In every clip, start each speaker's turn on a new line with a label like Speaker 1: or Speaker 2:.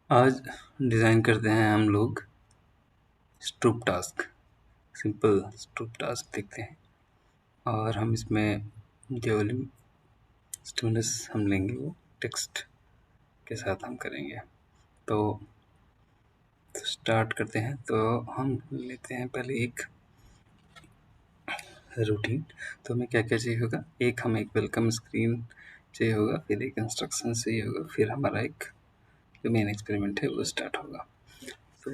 Speaker 1: आज डिज़ाइन करते हैं हम लोग स्ट्रूप टास्क। सिंपल स्ट्रूप टास्क देखते हैं और हम इसमें केवल स्टिमुलस हम लेंगे, वो टेक्स्ट के साथ हम करेंगे। तो स्टार्ट करते हैं। तो हम लेते हैं पहले एक रूटीन। तो हमें क्या क्या चाहिए होगा, हमें एक वेलकम स्क्रीन चाहिए होगा, फिर एक इंस्ट्रक्शन चाहिए होगा, फिर हमारा एक जो मेन एक्सपेरिमेंट है वो स्टार्ट होगा। तो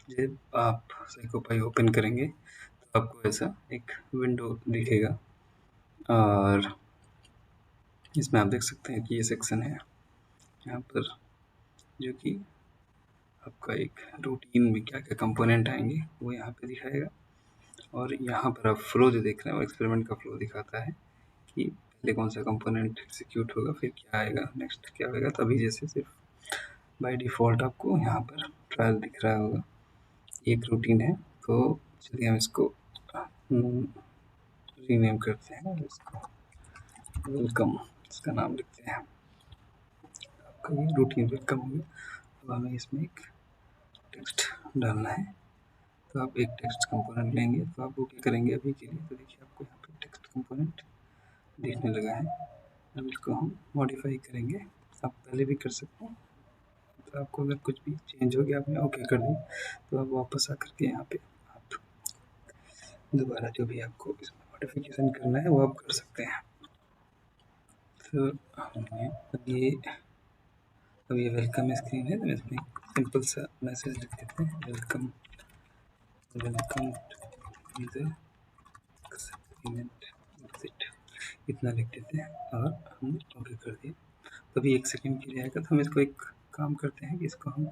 Speaker 1: जब आप साइकोपाई ओपन करेंगे तो आपको ऐसा एक विंडो दिखेगा और इसमें आप देख सकते हैं कि ये सेक्शन है यहाँ पर, जो कि आपका एक रूटीन में क्या क्या कंपोनेंट आएंगे वो यहाँ पे दिखाएगा। और यहाँ पर आप फ्लो जो देख रहे हैं वो एक्सपेरिमेंट का फ्लो दिखाता है कि पहले कौन सा कंपोनेंट एग्जीक्यूट होगा, फिर क्या आएगा, नेक्स्ट क्या होगा। तभी जैसे सिर्फ बाय डिफ़ॉल्ट आपको यहाँ पर ट्रायल दिख रहा होगा। एक रूटीन है, तो चलिए हम इसको रीनेम करते हैं, इसको वेलकम इसका नाम लिखते हैं। आपका ये रूटीन वेलकम हो गया। अब हमें इसमें एक टेक्स्ट डालना है। तो आप एक टेक्स्ट कंपोनेंट लेंगे, तो आप वो क्या करेंगे अभी के लिए, तो देखिए आपको यहाँ पे टेक्स्ट कंपोनेंट दिखने लगा है। अब इसको हम मॉडिफाई करेंगे। आप पहले भी कर सकते हैं। तो आपको अगर कुछ भी चेंज हो गया, आपने ओके कर दी, तो आप वापस आकर के यहाँ पे आप दोबारा जो भी आपको इसमें मॉडिफिकेशन करना है वो आप कर सकते हैं। तो हमने अब ये वेलकम स्क्रीन है, तो इसमें सिंपल सा मैसेज लिख देते हैं, welcome welcome to the experiment visit, इतना लिख देते हैं और हम ओके कर दिए। तभी 1 सेकंड के लिए आएगा। तो हम इसको एक काम करते हैं कि इसको हम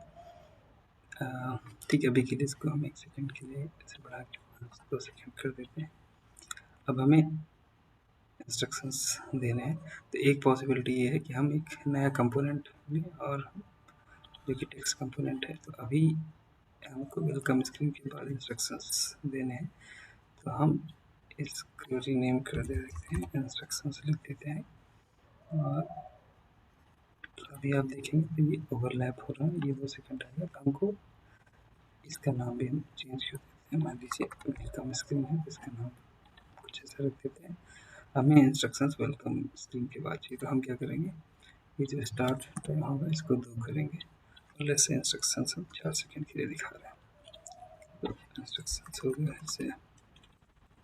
Speaker 1: ठीक है, अभी के लिए इसको हम 1 सेकंड के लिए ऐसे बढ़ा के 2 सेकंड कर देते हैं। अब हमें इंस्ट्रक्शंस देने हैं। तो एक पॉसिबिलिटी ये है कि हम एक नया कंपोनेंट लें और जो कि टेक्स्ट कंपोनेंट है। तो अभी हमको वेलकम स्क्रीन के बाद इंस्ट्रक्शंस देने हैं, तो हम इसको रीनेम कर देते हैं, इंस्ट्रक्शंस लिख देते हैं। और अभी आप देखेंगे तो ये ओवरलैप हो रहा है, ये 2 सेकंड आएगा। तो हमको इसका नाम भी हम चेंज कर देते हैं। मान लीजिए वेलकम स्क्रीन है, इसका नाम कुछ ऐसा रख देते हैं। हमें इंस्ट्रक्शंस वेलकम स्क्रीन के बाद चाहिए, तो हम क्या करेंगे, ये जो स्टार्ट टाइम होगा इसको 2 करेंगे और ऐसे इंस्ट्रक्शंस हम 4 सेकंड के लिए दिखा रहे हैं। तो इंस्ट्रक्शंस हो गया, ऐसे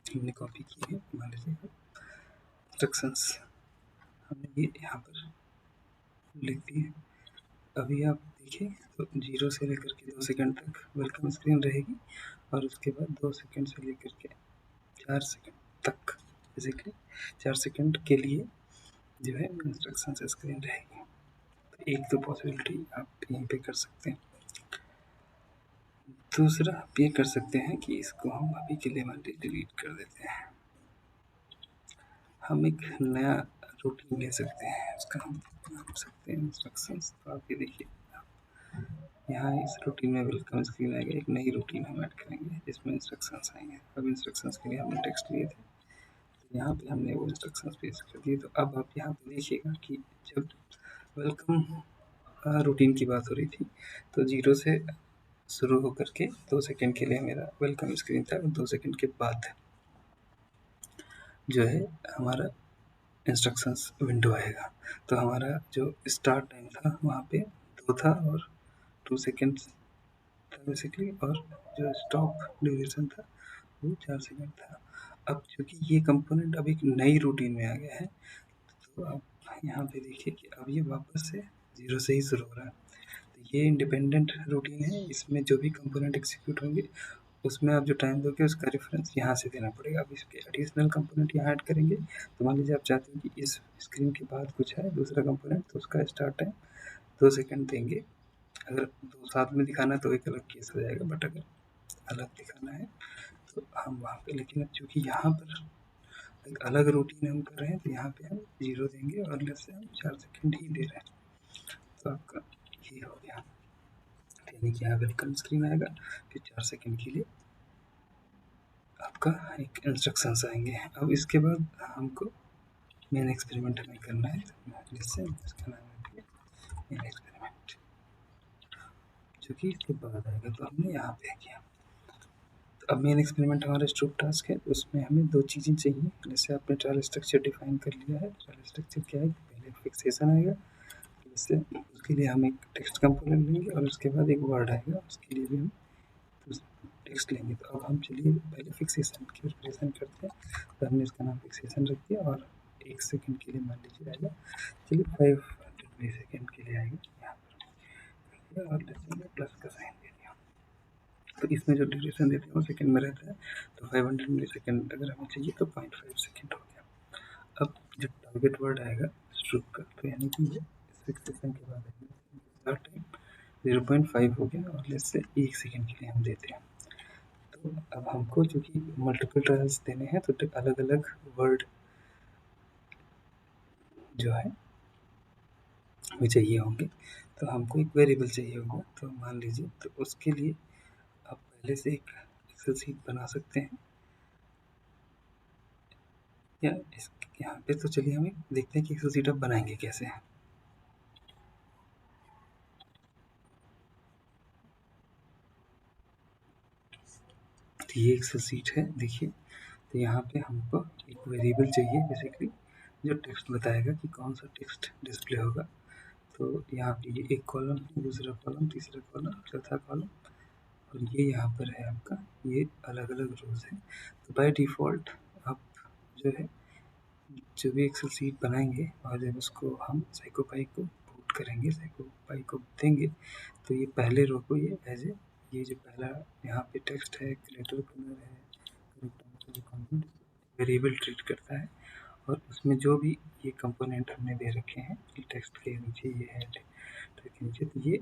Speaker 1: हमने कॉपी की है। मान लीजिए इंस्ट्रक्शंस हमने ये यहाँ पर लिख दिए। अभी आप देखिए तो 0 से लेकर के 2 सेकंड तक वेलकम स्क्रीन रहेगी और उसके बाद 2 सेकंड से लेकर के 4 सेकंड तक, बेसिकली 4 सेकंड के लिए जो है इंस्ट्रक्शंस स्क्रीन रहेगी। तो एक तो पॉसिबिलिटी आप यहीं पे कर सकते हैं। दूसरा आप ये कर सकते हैं कि इसको हम अभी के लिए मान लीजिए डिलीट कर देते हैं। हम एक नया रूटीन ले सकते हैं, उसका हम नाम सकते हैं इंस्ट्रक्शंस। तो आप ये देखिए यहाँ इस रूटीन में वेलकम स्क्रीन आएगा, एक नई रूटीन हम ऐड करेंगे जिसमें इंस्ट्रक्शंस आएंगे। अब इंस्ट्रक्शंस के लिए हमने टेक्स्ट लिए थे, तो यहाँ पे हमने वो इंस्ट्रक्शंस पेस्ट कर दिए। तो अब आप यहाँ पे देखिएगा कि जब वेलकम रूटीन की बात हो रही थी, तो 0 से शुरू होकर के 2 सेकंड के लिए मेरा वेलकम स्क्रीन था। 2 सेकंड के बाद जो है हमारा इंस्ट्रक्शंस विंडो आएगा। तो हमारा जो स्टार्ट टाइम था वहाँ पे 2 था और 2 सेकंड्स था बेसिकली, और जो स्टॉप ड्यूरेशन था वो 4 सेकंड था। अब चूँकि ये कंपोनेंट अब एक नई रूटीन में आ गया है, तो आप यहाँ पे देखिए कि अब ये वापस से 0 से ही शुरू हो रहा है। तो ये इंडिपेंडेंट रूटीन है, इसमें जो भी कंपोनेंट एग्जीक्यूट होंगे उसमें आप जो टाइम दोगे उसका रेफरेंस यहाँ से देना पड़ेगा। अब इसके एडिशनल कंपोनेंट यहाँ ऐड करेंगे। तो मान लीजिए आप चाहते हैं कि इस स्क्रीन के बाद कुछ है दूसरा कंपोनेंट, तो उसका स्टार्ट टाइम 2 सेकंड देंगे। अगर 2 साथ में दिखाना है तो एक अलग केस हो जाएगा, बट अगर अलग दिखाना है तो हम वहाँ पे, लेकिन अब चूँकि यहाँ पर एक अलग रूटीन हम कर रहे हैं तो यहाँ पे हम 0 देंगे और लेस से हम 4 सेकंड ही दे रहे हैं। तो आपका ये हो गया, यानी कि यहाँ वेलकम स्क्रीन आएगा, फिर 4 सेकंड के लिए आपका एक इंस्ट्रक्शंस आएंगे। अब इसके बाद हमको मेन एक्सपेरिमेंट हमें करना है, तो इसका नाम है मेन एक्सपेरिमेंट। जो कि इसके बाद आएगा, तो हमने यहाँ पे किया। तो अब मेन एक्सपेरिमेंट हमारा स्ट्रोक टास्क है, उसमें हमें 2 चीज़ें चाहिए। जैसे आपने ट्रायल स्ट्रक्चर डिफाइन कर लिया है। ट्रायल स्ट्रक्चर क्या है? पहले फिक्सेशन आएगा, जैसे उसके लिए हम एक टेक्स्ट कंपोनेंट लेंगे और उसके बाद एक वर्ड आएगा, उसके लिए भी हम टेक्स्ट लेंगे। तो अब हम चलिए पहले फिक्सेशन की प्रिपरेशन करते हैं। तो हमने इसका नाम फिक्सेशन रख दिया और 1 सेकंड के लिए मान लीजिए आएगा। चलिए 500 मिली सेकेंड के लिए आएगा यहाँ पर, और लेकिन प्लस का साइन दे दिया। तो इसमें जो ड्यूरेशन देते हैं वो सेकंड में रहता है। तो 500 मिली सेकेंड अगर हमें चाहिए तो 0.5 सेकेंड हो गया। अब जब टारगेट वर्ड आएगा स्ट्रोक का, तो यानी कि ये फिक्सेशन के बाद टाइम 0.5 हो गया, और लेट्स से 1 सेकंड के लिए हम देते हैं। तो अब हमको चूँकि मल्टीपल ट्रायल्स देने हैं, तो अलग अलग वर्ड जो है वो चाहिए होंगे। तो हमको एक वेरिएबल चाहिए होगा। तो मान लीजिए, तो उसके लिए आप पहले से एक एक्सेल शीट बना सकते हैं, या इस यहाँ पे। तो चलिए हम देखते हैं कि एक्सेल शीट आप बनाएंगे कैसे। तो ये एक्सेल शीट है, देखिए। तो यहाँ पे हमको एक वेरिएबल चाहिए बेसिकली, जो टेक्स्ट बताएगा कि कौन सा टेक्स्ट डिस्प्ले होगा। तो यहाँ पे ये एक कॉलम, दूसरा कॉलम, तीसरा कॉलम, चौथा कॉलम, और ये यहाँ पर है आपका, ये अलग अलग रोज है। तो बाय डिफ़ॉल्ट आप जो है, जो भी एक्सेल शीट बनाएंगे और जब उसको हम साइकोपाई को बूट करेंगे, साइकोपाई को देंगे, तो ये पहले रो को ये एज ए, ये जो पहला यहाँ पे टेक्स्ट है, क्रिएटर कलर है, वेरिएबल ट्रीट करता है। और उसमें जो भी ये कंपोनेंट हमने दे रखे हैं, टेक्स्ट के नीचे ये है, टेक्स्ट के नीचे, तो ये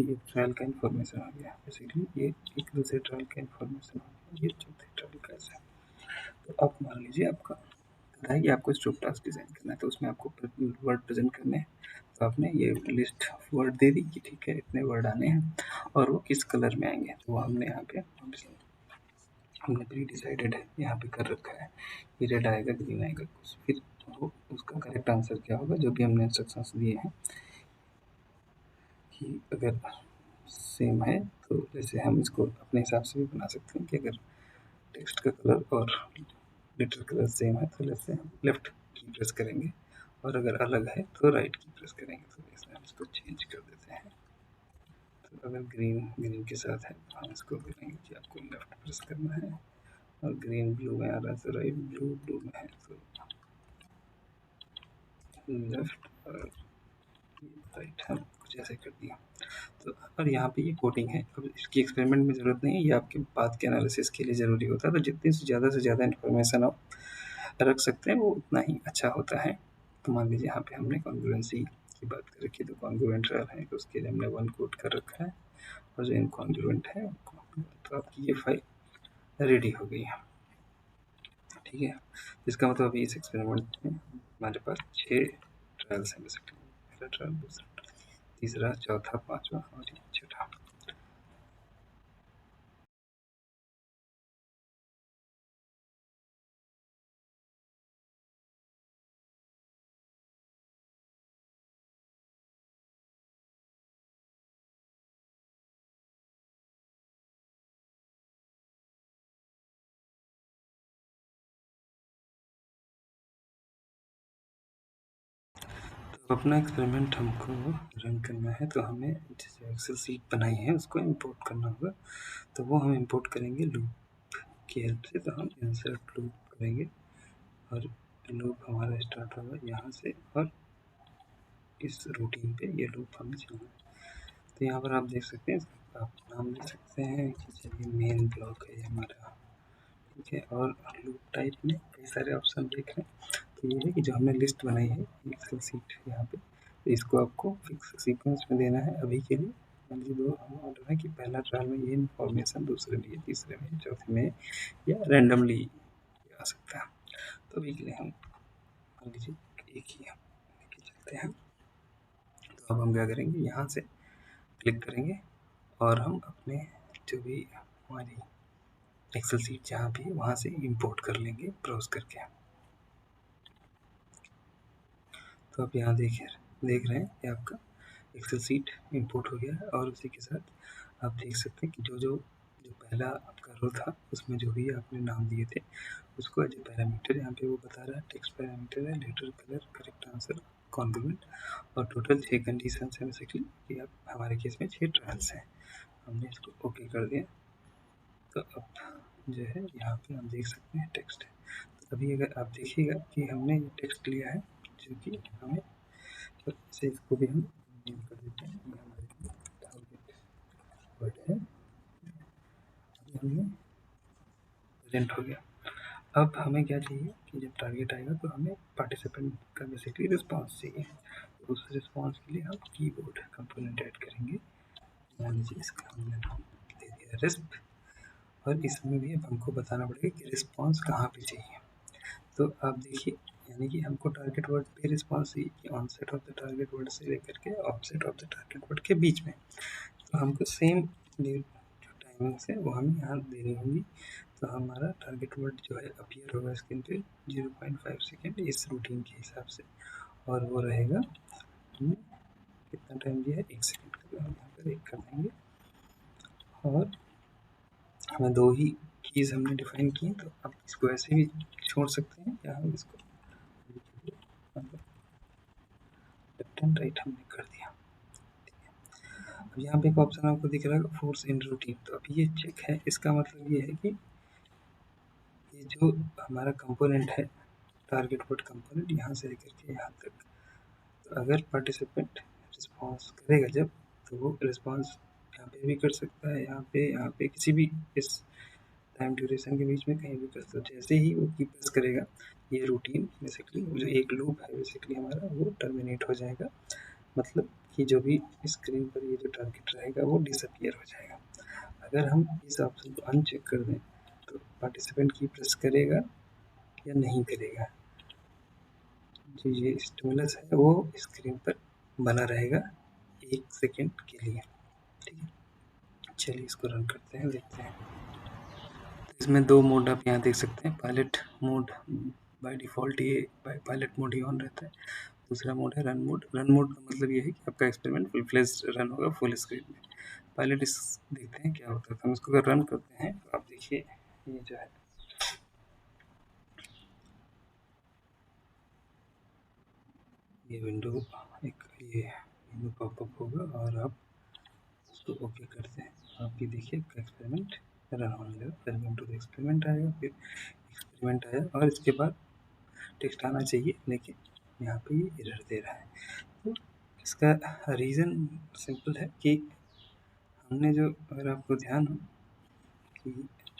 Speaker 1: एक ट्रायल का इन्फॉर्मेशन आ गया। बेसिकली ये एक दूसरे ट्रायल का इन्फॉर्मेशन आ गया, ये चौथे ट्रायल का है। तो अब मान लीजिए आपका है कि आपको स्ट्रोक टास्क डिज़ाइन करना है, तो उसमें आपको वर्ड प्रेजेंट करने हैं। तो आपने ये लिस्ट ऑफ वर्ड दे दी कि ठीक है इतने वर्ड आने हैं, और वो किस कलर में आएंगे। तो वो हमने यहाँ पे हमने प्री डिसाइडेड यहाँ पे कर रखा है, ये रेड आएगा, ग्रीन आएगा। फिर वो उसका करेक्ट आंसर क्या होगा, जो भी हमने इंस्ट्रक्शंस दिए हैं कि अगर सेम है, तो जैसे हम इसको अपने हिसाब से भी बना सकते हैं कि अगर टेक्स्ट का कलर और लेटर कलर सेम है, तो जैसे हम लेफ्ट की प्रेस करेंगे, और अगर अलग है तो राइट की प्रेस करेंगे। तो इसमें हम इसको चेंज कर देते हैं। तो अगर ग्रीन के साथ है, तो हम इसको बोलेंगे कि आपको लेफ्ट प्रेस करना है, और ग्रीन ब्लू में आ रहा है तो राइट, ब्लू में है तो लेफ्ट, और राइट, हम कुछ ऐसे कर दिया। तो और यहाँ पे ये कोडिंग है, अब इसकी एक्सपेरिमेंट में ज़रूरत नहीं है, ये आपके बात के एनालिसिस के लिए ज़रूरी होता है। तो जितनी से ज़्यादा इन्फॉर्मेशन आप रख सकते हैं, वो उतना ही अच्छा होता है। तो मान लीजिए यहाँ पे हमने कॉन्ग्रुएंसी की बात कर रखी है, तो कॉन्ग्रुएंट रहा है, तो उसके लिए हमने 1 कोड कर रखा है, और जो इनकॉन्ग्रुएंट है तो आपकी ये फाइल रेडी हो गई है। ठीक है, इसका मतलब अभी इस एक्सपेरिमेंट में हमारे पास 6 ट्रायल्स हैं बेसिकली। पहला ट्रायल, दूसरा, तीसरा, चौथा, पाँचवा और छठा। तो अपना एक्सपेरिमेंट हमको रन करना है, तो हमें जैसे एक्सेल शीट बनाई है उसको इंपोर्ट करना होगा। तो वो हम इंपोर्ट करेंगे लूप की हेल्प से। तो हम इंसर्ट लूप करेंगे, और लूप हमारा स्टार्ट होगा यहाँ से, और इस रूटीन पे ये लूप हमें चलना है। तो यहाँ पर आप देख सकते हैं, आप नाम दे सकते हैं कि चलिए मेन ब्लॉक है ये हमारा, ठीक है। और लूप टाइप में कई सारे ऑप्शन देख रहे हैं। तो ये है कि जो हमने लिस्ट बनाई है एक्सेल शीट यहाँ पे, तो इसको आपको फिक्स सीक्वेंस में देना है अभी के लिए। मान लीजिए 2 ऑर्डर है कि पहला ट्रायल में ये इन्फॉर्मेशन, दूसरे में ये, तीसरे में, चौथे में, या रैंडमली आ सकता है। तो अभी के लिए हम मान लीजिए एक ही हम लेके चलते हैं। तो अब हम क्या करेंगे, यहाँ से क्लिक करेंगे, और हम अपने जो भी हमारी एक्सेल शीट जहाँ भी है वहाँ से इंपोर्ट कर लेंगे ब्राउज करके। तो आप यहाँ देख रहे हैं कि आपका एक्सेल शीट इंपोर्ट हो गया है और उसी के साथ आप देख सकते हैं कि जो पहला आपका रो था उसमें जो भी आपने नाम दिए थे उसको एज ए पैरामीटर यहाँ पे वो बता रहा है। टेक्स्ट पैरामीटर है, letter, colour, correct answer, compliment और टोटल 6 कंडीशन है बेसिकली कि अब हमारे केस में 6 ट्रायल्स हैं। हमने इसको ओके कर दिया। तो अब जो है यहाँ पे हम देख सकते हैं टेक्स्ट है। तो अभी अगर आप देखिएगा कि हमने ये टेक्स्ट लिया है जो कि हमें तो इसे इसको भी हम नेम कर देते हैं। ये हमारे लिए टारगेट वर्ड है। अभी हमने प्रेजेंट हो गया। अब हमें क्या चाहिए कि जब टारगेट आएगा तो हमें पार्टिसिपेंट का बेसिकली रिस्पॉन्स चाहिए। तो उस रिस्पॉन्स के लिए हम कीबोर्ड कंपोनेंट ऐड करेंगे। मान लीजिए इसका हमने नाम दे दिया रिस्प और इसमें भी अब हमको बताना पड़ेगा कि रिस्पॉन्स कहाँ पे चाहिए। तो आप देखिए यानी कि हमको टारगेट वर्ड पे रिस्पॉन्स चाहिए कि onset of the target word से लेकर के offset of the target word के बीच में। तो हमको सेम जो टाइमिंग्स है वो हमें यहाँ देनी होंगी। तो हमारा टारगेट वर्ड जो है अपीयर होगा स्क्रीन पे 0.5 सेकेंड इस रूटीन के हिसाब से और वो रहेगा हमने कितना टाइम दिया है 1 सेकेंड का। तो हम यहाँ पर 1 कर देंगे और हमें 2 ही कीज़ हमने डिफाइन की। तो आप इसको ऐसे भी छोड़ सकते हैं या हम इसको लेफ्ट एंड राइट हमने कर दिया। अब यहाँ पे एक ऑप्शन आपको दिख रहा है फोर्स इन रूटीन। तो अब ये चेक है, इसका मतलब ये है कि ये जो हमारा कंपोनेंट है टारगेट वर्ड कंपोनेंट यहाँ से लेकर के यहाँ तक, तो अगर पार्टिसिपेंट रिस्पॉन्स करेगा जब तो वो रिस्पॉन्स यहाँ पे भी कर सकता है, यहाँ पे किसी भी इस टाइम ड्यूरेशन के बीच में कहीं भी कर सकता है। जैसे ही वो की प्रेस करेगा ये रूटीन बेसिकली जो एक लूप है बेसिकली हमारा वो टर्मिनेट हो जाएगा। मतलब कि जो भी स्क्रीन पर ये जो टारगेट रहेगा वो डिसअपियर हो जाएगा। अगर हम इस ऑप्शन को अनचेक कर दें तो पार्टिसिपेंट की प्रेस करेगा या नहीं करेगा, जो ये स्टिमुलस है वो स्क्रीन पर बना रहेगा 1 सेकेंड के लिए। ठीक है, चलिए इसको रन करते हैं, देखते हैं। तो इसमें 2 मोड आप यहाँ देख सकते हैं। पायलट मोड बाय डिफ़ॉल्ट ये पायलट मोड ही ऑन रहता है। दूसरा मोड है रन मोड। रन मोड का मतलब ये है कि आपका एक्सपेरिमेंट फुल फ्लेज्ड रन होगा फुल स्क्रीन में। पायलट इस देखते हैं क्या होता है। तो हम इसको अगर रन करते हैं तो आप देखिए ये जो है ये विंडो एक ये विंडो पॉपअप होगा और आप उसको ओके करते हैं। आप ये देखिए एक्सपेरिमेंट रन होने लगा। वेलकम टू द एक्सपेरिमेंट आएगा, फिर एक्सपेरिमेंट आया और इसके बाद टेक्स्ट आना चाहिए लेकिन यहाँ पे ये एरर दे रहा है। तो इसका रीज़न सिंपल है कि हमने जो अगर आपको ध्यान हो कि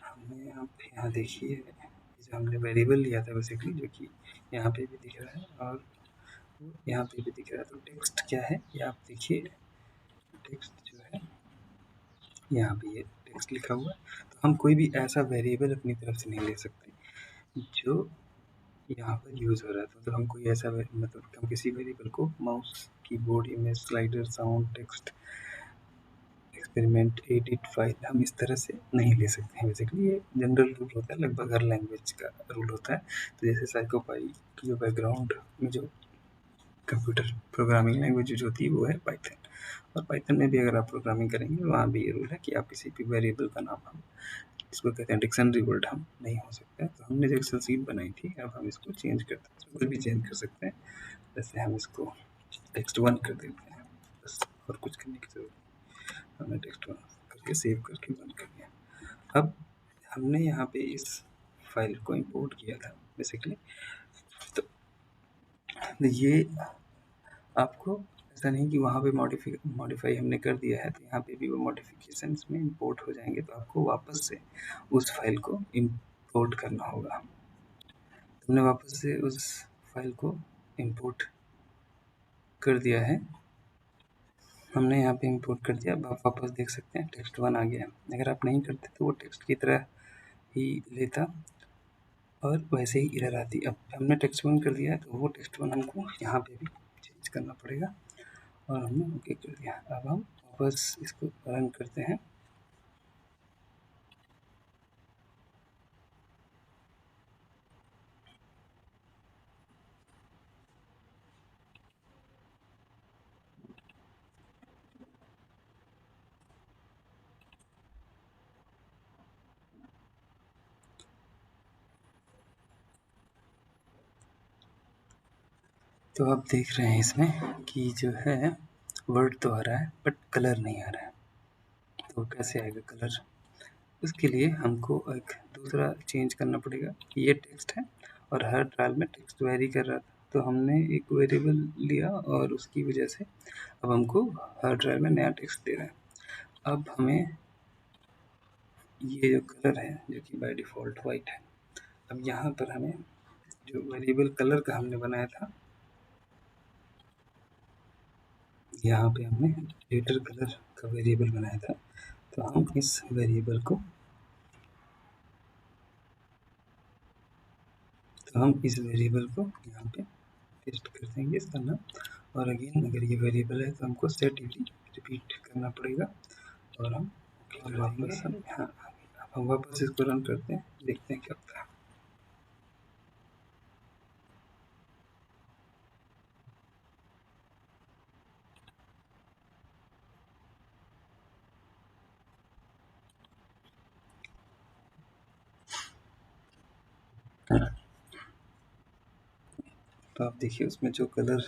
Speaker 1: हमने आप यहाँ देखिए जो हमने वेरिएबल लिया था बेसिकली जो कि यहाँ पे भी दिख रहा है और यहाँ पे भी दिख रहा है। तो टेक्स्ट क्या है ये आप देखिए, टेक्स्ट जो है यहाँ पे ये टेक्स्ट लिखा हुआ है। तो हम कोई भी ऐसा वेरिएबल अपनी तरफ से नहीं ले सकते जो यहाँ पर यूज़ हो रहा था। तो हम कोई ऐसा मतलब हम किसी वेरिएबल को mouse, keyboard, image, slider, sound, text, experiment, edit, file हम इस तरह से नहीं ले सकते हैं। बेसिकली ये जनरल रूल होता है, लगभग हर लैंग्वेज का रूल होता है। तो जैसे साइकोपाई की जो बैकग्राउंड में जो कंप्यूटर प्रोग्रामिंग लैंग्वेज यूज होती है वो है पाइथन। और पाइथन में भी अगर आप प्रोग्रामिंग करेंगे वहाँ भी ये रूल है कि आप किसी भी वेरिएबल का नाम हम इसको कहते हैं डिक्शनरी वर्ड हम नहीं हो सकते। तो हमने जो एक्सेल शीट बनाई थी अब हम इसको चेंज करते हैं, इसमें कुछ भी चेंज कर सकते हैं। जैसे हम इसको टेक्स्ट 1 कर देते हैं, बस और कुछ करने की ज़रूरत नहीं। हमने टेक्स्ट 1 करके सेव करके बंद कर दिया। अब हमने यहाँ पे इस फाइल को इंपोर्ट किया था बेसिकली। तो ये आपको ऐसा नहीं कि वहाँ पे मॉडिफाई हमने कर दिया है तो यहाँ पे भी वो मॉडिफिकेशंस में इंपोर्ट हो जाएंगे। तो आपको वापस से उस फाइल को इंपोर्ट करना होगा। हमने वापस से उस फाइल को इंपोर्ट कर दिया है, हमने यहाँ पे इंपोर्ट कर दिया। अब आप वापस देख सकते हैं टेक्स्ट 1 आ गया। अगर आप नहीं करते तो वो टेक्स्ट की तरह ही लेता और वैसे ही एरर आती। अब हमने टेक्स्ट 1 कर दिया है तो वो टेक्स्ट 1 हमको यहाँ पे भी चेंज करना पड़ेगा और हमने ओके कर दिया। अब हम वापस इसको रन करते हैं। तो आप देख रहे हैं इसमें कि जो है वर्ड तो आ रहा है बट कलर नहीं आ रहा है। तो कैसे आएगा कलर? उसके लिए हमको एक दूसरा चेंज करना पड़ेगा। ये टेक्स्ट है और हर ट्रायल में टेक्स्ट वेरी कर रहा था, तो हमने एक वेरिएबल लिया और उसकी वजह से अब हमको हर ट्रायल में नया टेक्स्ट दे रहा है। अब हमें ये जो कलर है जो कि बाय डिफ़ॉल्ट वाइट है, अब यहाँ पर हमें जो वेरिएबल कलर का हमने बनाया था, यहाँ पे हमने लेटर कलर का वेरिएबल बनाया था, तो हम इस वेरिएबल को यहाँ पे पेस्ट कर देंगे इसका नाम। और अगेन अगर ये वेरिएबल है तो हमको सेट ईडी रिपीट करना पड़ेगा और हम वापस हम यहाँ अब हम वापस इसको रन करते हैं, देखते हैं क्या होता है। तो आप देखिए उसमें जो कलर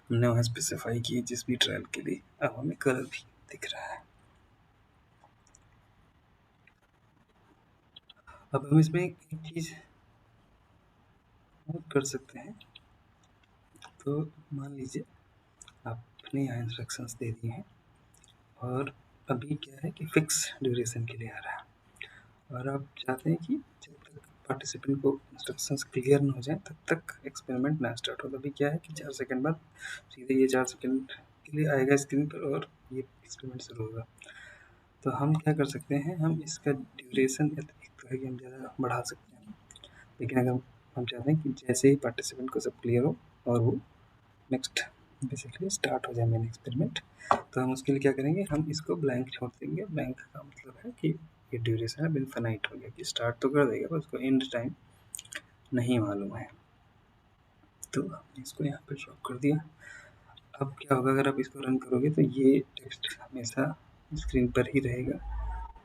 Speaker 1: हमने वहाँ स्पेसिफाई किए जिस भी ट्रायल के लिए, अब हमें कलर भी दिख रहा है। अब हम इसमें एक चीज़ और कर सकते हैं। तो मान लीजिए आपने यहाँ इंस्ट्रक्शंस दे दिए हैं और अभी क्या है कि फिक्स ड्यूरेशन के लिए आ रहा है और आप चाहते हैं कि जब तक पार्टिसिपेंट को इंस्ट्रक्शंस क्लियर ना हो जाए तब तक एक्सपेरिमेंट ना स्टार्ट हो। अभी क्या है कि 4 सेकंड बाद सीधे ये 4 सेकंड के लिए आएगा स्क्रीन पर और ये एक्सपेरिमेंट शुरू होगा। तो हम क्या कर सकते हैं, हम इसका ड्यूरेशन एक तो है कि हम ज़्यादा बढ़ा सकते हैं, लेकिन अगर हम चाहते हैं कि जैसे ही पार्टिसिपेंट को सब क्लियर हो और वो नेक्स्ट बेसिकली स्टार्ट हो जाए मेन एक्सपेरिमेंट, तो हम उसके लिए क्या करेंगे, हम इसको ब्लैंक छोड़ देंगे। ब्लैंक का मतलब है कि ये ड्यूरेशन है इनफाइनाइट हो गया, कि स्टार्ट तो कर देगा पर उसको एंड टाइम नहीं मालूम है। तो हमने इसको यहाँ पे ड्रॉप कर दिया। अब क्या होगा, अगर आप इसको रन करोगे तो ये टेक्स्ट हमेशा स्क्रीन पर ही रहेगा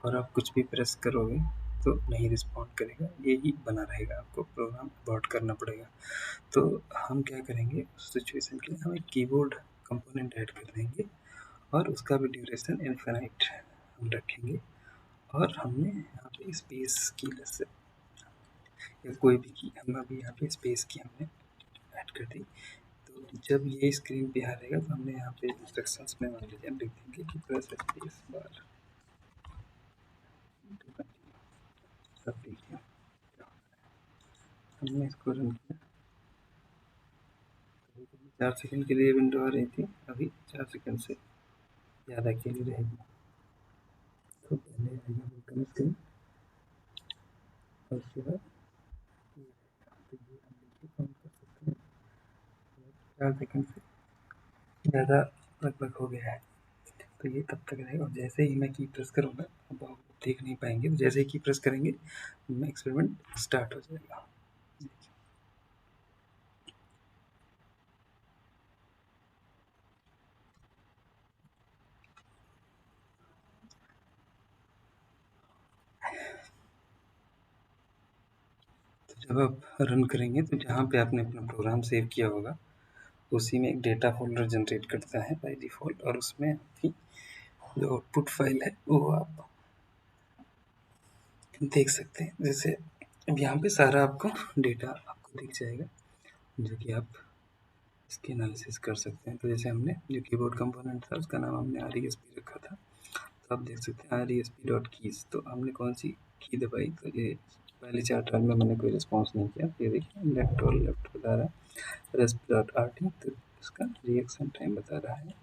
Speaker 1: और आप कुछ भी प्रेस करोगे तो नहीं रिस्पॉन्ड करेगा, यही बना रहेगा, आपको प्रोग्राम अबॉर्ट करना पड़ेगा। तो हम क्या करेंगे उस सिचुएशन के लिए, हम एक कीबोर्ड कंपोनेंट ऐड कर देंगे और उसका भी ड्यूरेशन इनफाइनाइट हम रखेंगे और हमने यहाँ पे स्पेस की से या कोई भी की हम अभी यहाँ पे स्पेस की हमने ऐड कर दी। तो जब ये स्क्रीन पे आ रहेगा तो हमने यहाँ पे इंस्ट्रक्शंस में मान लीजिए हम लिख देंगे कि प्रेस स्पेस बार सब देखिए हमने इसको रन किया। 4 सेकंड के लिए विंडो आ रही थी, अभी 4 सेकंड से ज़्यादा के लिए रहेगी। तो पहले आएगा वेलकम स्क्रीन और उसके बाद ये हम देखिए काउंट कर सकते हैं 4 सेकंड से ज़्यादा लगभग हो गया है। तो ये तब तक रहेगा और जैसे ही मैं की प्रेस करूँगा, अब आप देख नहीं पाएंगे, तो जैसे ही की प्रेस करेंगे एक्सपेरिमेंट स्टार्ट हो जाएगा। तो जब आप रन करेंगे तो जहाँ पे आपने अपना प्रोग्राम सेव किया होगा उसी में एक डेटा फोल्डर जनरेट करता है बाय डिफ़ॉल्ट और उसमें आपकी जो आउटपुट फाइल है वो आप देख सकते हैं। जैसे अब यहाँ पे सारा आपको डेटा आपको दिख जाएगा जो कि आप इसकी एनालिसिस कर सकते हैं। तो जैसे हमने जो कीबोर्ड कंपोनेंट था उसका नाम हमने RESP रखा था, तो आप देख सकते हैं RESP.keys, तो हमने कौन सी की दबाई तो ये पहले 4 टर्म में मैंने कोई रिस्पॉन्स नहीं किया। ये देखिए लेफ्ट बता रहा है, resp.rt, तो इसका रिएक्शन टाइम बता रहा है